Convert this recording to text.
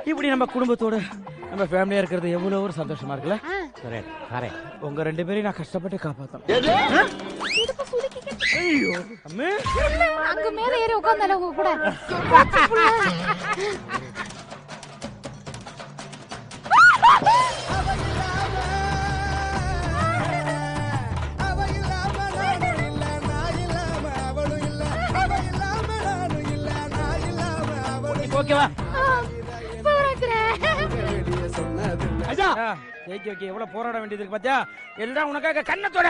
இப்படி நம்ம குடும்பத்தோட நம்ம ஃபேமிலியா இருக்கிறது எவ்வளவு ஒரு சந்தோஷமா இருக்குல்ல. சரி உங்க ரெண்டு பேரையும் நான் கஷ்டப்பட்டு காப்பாத்தேன். ஐயோ அம்மே, அங்க மேல ஏறி உட்கார்ந்தால உங்க கூட. ஓகேவா? சூப்பரா எவ்வளவு போராட வேண்டியது இருக்கு பாத்தியா? எல்லாம் உனக்காக கண்ணத்தோட